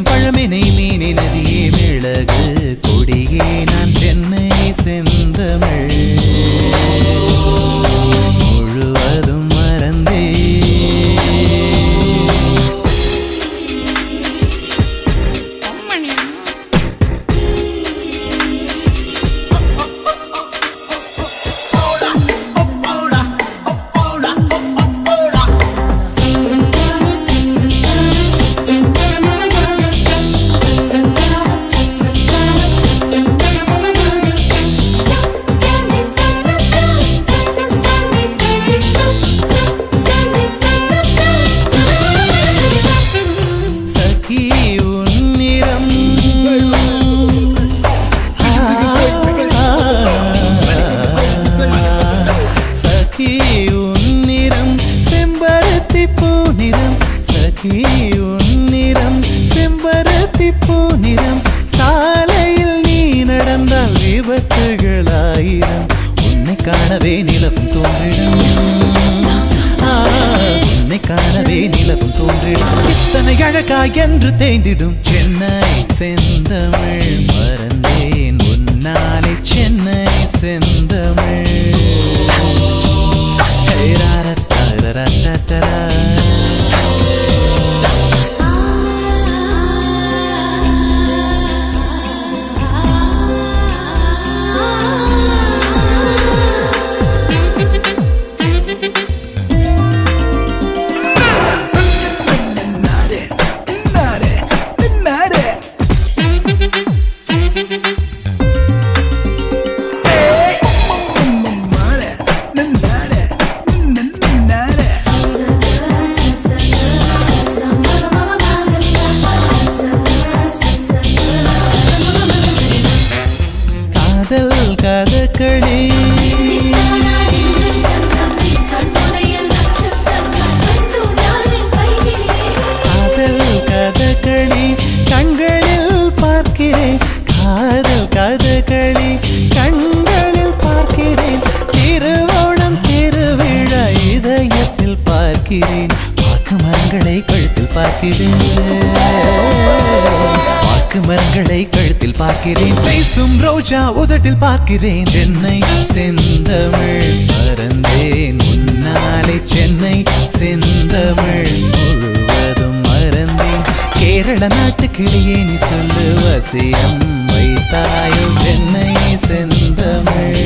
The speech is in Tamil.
இளம் பழமினை மீனி நதியே மிளகு கொடியே நான் சென்னை செந்தமிழ் முழுவதும் மறந்தே செம்பருத்தி பூநிறம் சாலையில் நீ நடந்தால் விபத்துகளாயிரம் உன்னை காணவே நிலவும் தோன்றிடும் உன்னை காணவே நிலவும் தோன்றிடும் இத்தனை அழகா என்று தேய்ந்திடும் சென்னை செந்தமிழ் மறந்தேன் உன்னாலே சென்னை செந்தமிழ் கதகளி காதல் கதகளி கண்களில் பார்க்கிறேன் காதல் கதகளி கண்களில் பார்க்கிறேன் திருவோணம் திருவிழா இதயத்தில் பார்க்கிறேன் வாக்கு மரங்களை கழுத்தில் பார்க்கிறேன் மரங்களை கழுத்தில் பார்க்கிறேன் பேசும் ரோஜா உதட்டில் பார்க்கிறேன் சென்னை செந்தமிழ் மறந்தேன் உன்னாலே சென்னை செந்தமிழ் முழுவதும் மறந்தேன் கேரள நாட்டு கிளியே நீ சொல்லு வசியம் வைத்தாயோ சென்னை செந்தமிழ்